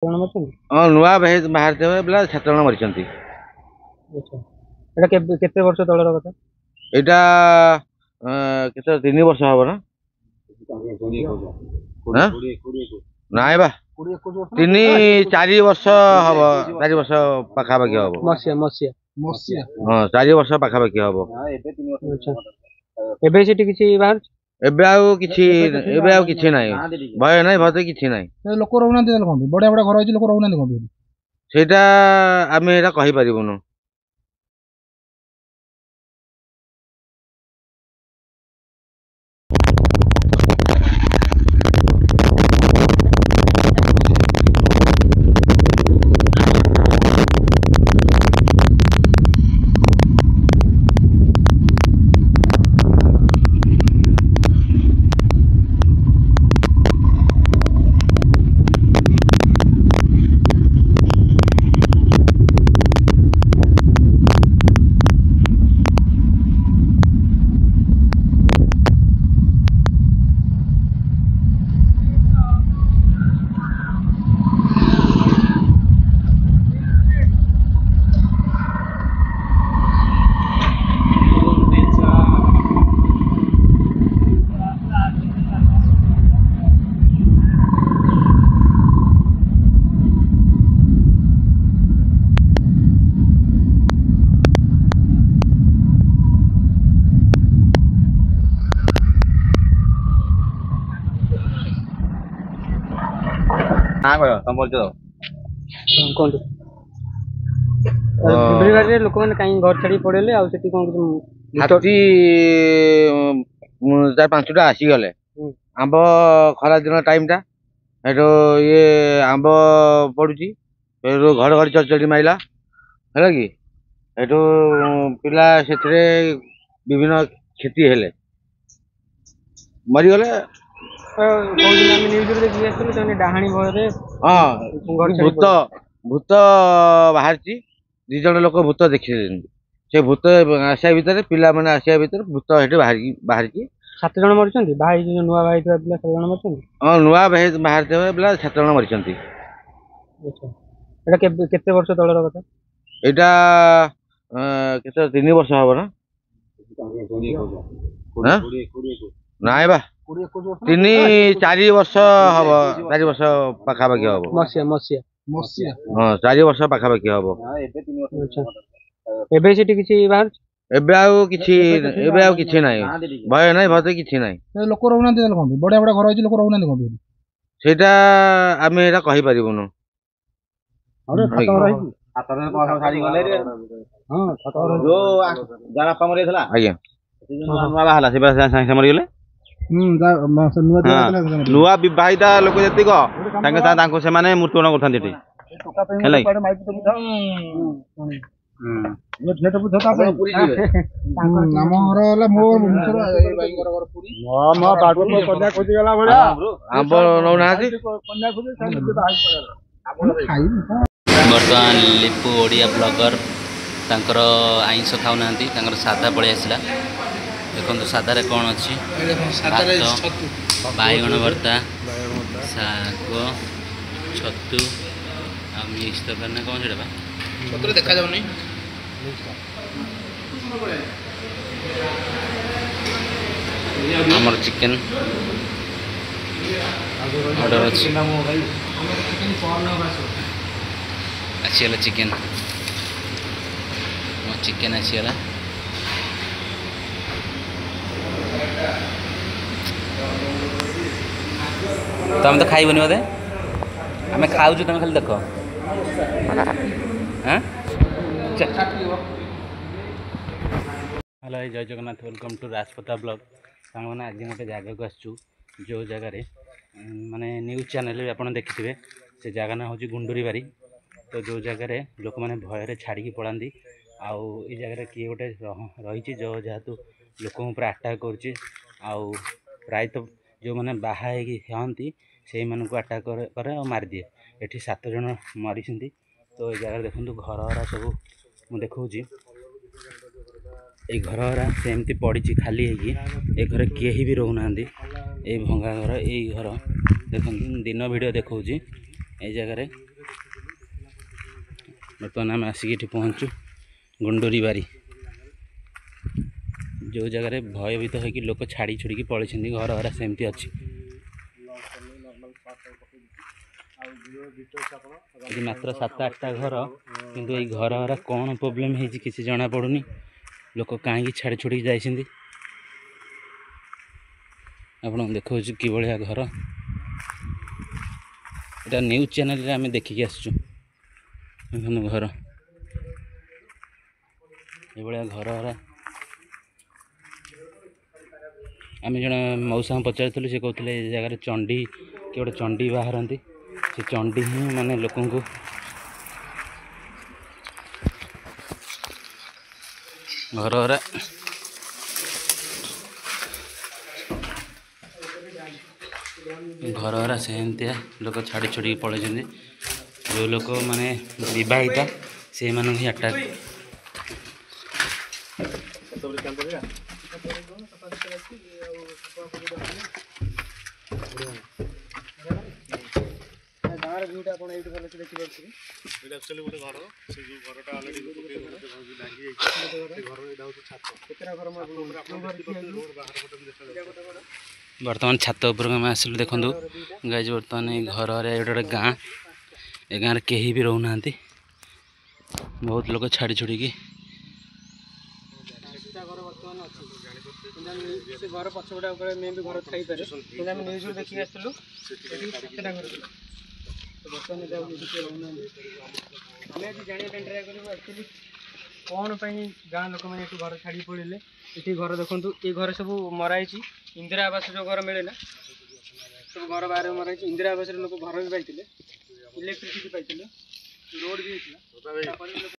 ଜଣ ମରିଛନ୍ତି? ହଁ ନୂଆ ବାହାରିଥିବା ପିଲା 7 ଜଣ ମରିଛନ୍ତି। ଆଚ୍ଛା, ଏଇଟା କେତେ ବର୍ଷ ତଳର କଥା? ଏଇଟା କେତେ 3 ବର୍ଷ ହବ ନା? ନାଇଁ ବା 3-4 ବର୍ଷ ହବ, 4 ବର୍ଷ ପାଖାପାଖି ହବ। ମସିଆ ମସିଆ ହଁ 4 ବର୍ଷ ପାଖାପାଖି ହବ। ଆଚ୍ଛା, ଏବେ ସେଠି କିଛି ବାହାରୁଛି? ଏବେ ଆଉ କିଛି ନାହିଁ, ଭୟ ନାହିଁ, ଭୟ କିଛି ନାହିଁ। ଲୋକ ରହୁନାହାନ୍ତି ତାହେଲେ କଣ ବଢିଆ ବଢିଆ ଘର ହେଇଛି, ଲୋକ ରହୁନାହାନ୍ତି କଣ? ସେଇଟା ଆମେ ଏଇଟା କହିପାରିବୁନୁ। କୁହନ୍ତୁ, ଫେବୃଆରୀରେ ଲୋକମାନେ କାହିଁ ଘର ଛାଡି ପଳେଇଲେ? ଆଉ ସେଠି କଣ କିଛି ହାତୀ 4-5ଟା ଆସିଗଲେ। ଆମ୍ବ ଖରା ଦିନ ଟାଇମ ଟା, ସେଠୁ ଇଏ ଆମ୍ବ ପଡୁଛି, ଘଡଘଡି ଚଡଚଡି ମାଇଲା ହେଲା କି, ସେଠୁ ପିଲା ସେଥିରେ ବିଭିନ୍ନ କ୍ଷତି ହେଲେ, ମରିଗଲେ। ଡାହାଣୀ ଭୟରେ ହଁ ଭୂତ ବାହାରିଛି, 2 ଜଣ ଲୋକ ଭୂତ ଦେଖିଲେନି। ସେ ଭୂତ ଆସିବା ଭିତରେ, ପିଲାମାନେ ଆସିବା ଭିତରେ ଭୂତ ସେଠି ବାହାରିଛି। 7 ଜଣ ମରିଛନ୍ତି? ନୂଆ ବାହା ହେଇଥିବା ପିଲା 7 ଜଣ ମରିଛନ୍ତି? ହଁ ନୂଆ ବାହାରିଥିବା ପିଲା 7 ଜଣ ମରିଛନ୍ତି। ଆଚ୍ଛା, ଏଇଟା କେତେ ବର୍ଷ ତଳର କଥା? ଏଇଟା କେତେ 3 ବର୍ଷ ହବ ନା? ନାଇଁ ବା 3-4 ବର୍ଷ ହବ, 4 ବର୍ଷ ପାଖାପାଖି ହବ। ମସିଆ ହଁ 4 ବର୍ଷ ପାଖାପାଖି ହବ। ଆଚ୍ଛା, ଏବେ ସେଠି କିଛି ବାହାରୁଛି? ଏବେ ଆଉ କିଛି ନାହିଁ, ଭୟ ନାହିଁ, ଭୟ କିଛି ନାହିଁ। ଲୋକ ରହୁନାହାନ୍ତି ତାହେଲେ କଣ? ବଢିଆ ବଢିଆ ଘର ହେଇଛି, ଲୋକ ରହୁନାହାନ୍ତି କଣ? ସେଇଟା ଆମେ ଏଇଟା କହିପାରିବୁନୁ। ନୂଆ ବିବାହିତା ଲୋକ ଯେତିକ ତାଙ୍କୁ ସେମାନେ ମୃତ୍ୟୁବରଣ କରୁଥାନ୍ତି ଏଠି ହେଲା। ଆମ୍ବ ନଉନାହାନ୍ତି। ବର୍ତ୍ତମାନ ଲିପୁ ଓଡ଼ିଆ ବ୍ଲଗର ତାଙ୍କର ଆଇଁଷ ଖାଉନାହାନ୍ତି, ତାଙ୍କର ସାଧା ପଳେଇ ଆସିଲା। ଦେଖନ୍ତୁ ସାଧାରେ କ'ଣ ଅଛି? ଭାତ, ବାଇଗଣ ଭର୍ତ୍ତା, ଶାଗ, ଛତୁ ଆଉ ମିକ୍ସ ତରକାରୀ ନା କ'ଣ ସେଇଟା ବା? ଛତୁରେ ଦେଖାଯାଉନି। ଆମର ଚିକେନ ଅର୍ଡ଼ର ଅଛି, ଆସିଗଲା ଚିକେନ, ମୋ ଚିକେନ ଆସିଗଲା। ତମେ ତ ଖାଇବନି ବୋଧେ? ଆମେ ଖାଉଛୁ, ତମେ ଖାଲି ଦେଖ। Hello, Jai Jagannath, welcome to Rajpatha blog. ସାଙ୍ଗମାନେ ଆଜି ଗୋଟେ ଜାଗାକୁ ଆସିଛୁ, ଯେଉଁ ଜାଗାରେ ମାନେ ନ୍ୟୁଜ୍ ଚ୍ୟାନେଲ୍ ବି ଆପଣ ଦେଖିଥିବେ। ସେ ଜାଗା ନାଁ ହେଉଛି ଗୁଣ୍ଡୁରିବାରି। ତ ଯେଉଁ ଜାଗାରେ ଲୋକମାନେ ଭୟରେ ଛାଡ଼ିକି ପଳାନ୍ତି, ଆଉ ଏ ଜାଗାରେ କିଏ ଗୋଟେ ରହିଛି ଯେହେତୁ ଲୋକଙ୍କ ଉପରେ ଆଟାକ୍ କରୁଛି, ଆଉ ପ୍ରାୟତଃ ଯେଉଁମାନେ ବାହା ହେଇକି ହୁଅନ୍ତି ସେଇମାନଙ୍କୁ ଆଟାକ୍ କରେ ଆଉ ମାରିଦିଏ। ଏଠି 7 ଜଣ ମରିଛନ୍ତି। ତ ଏ ଜାଗାରେ ଦେଖନ୍ତୁ ଘର ସବୁ ମୁଁ ଦେଖାଉଛି, ଏଇ ଘର ସେମିତି ପଡ଼ିଛି ଖାଲି ହେଇକି। ଏ ଘରେ କେହି ବି ରହୁନାହାନ୍ତି, ଏଇ ଭଙ୍ଗା ଘର। ଏଇ ଘର ଦେଖନ୍ତୁ, ଦିନ ଭିଡ଼ିଓ ଦେଖାଉଛି। ଏଇ ଜାଗାରେ बर्तमान आम आसिक पहुँचु गुंडूरी बारी जो जगह भयभीत होकर लोक छाड़ी छुड़ी पलि घर हरा सेमती अच्छी ये मात्र 7-8टा घर किंतु ये घर हरा कौन प्रोब्लेम है किसी जना पड़ुनी लोक कहीं छाड़ी छुड़ी जाइछिंदी आपन देखो कि भाया घर এটা न्यूज चैनल रे आमे देखिक आसचु घर ये भाया घर हरा आम जन मौसा पचार से कहते जगार चंडी कि गोटे चंडी बाहरती से चंडी ही माने लोक घर हरा घर हरा सेमतिया लोक छाड़ी छुड़ी पड़े जो लोक माने बहिता से ही अटैक बर्तमान छात उपर आम आसलु देखु गाइज बर्तमान ये घर गोटे गाँ ए गाँव कहीं भी रोना बहुत लोग छाड़ी छुड़ी घर पछपटा मे भी घर थी न्यूज देखिए आसलु बर्तमान जाना ट्राए कर एक्चुअली कौन गाँ लोक मैंने घर छाड़ी पड़े ये घर देखु ये घर सब मराई इंदिरा आवास जो घर मिले ना सब घर बाहर मराई इंदिरा आवास लोक घर भी पाई इलेक्ट्रिसिटी पाई रोड भी होता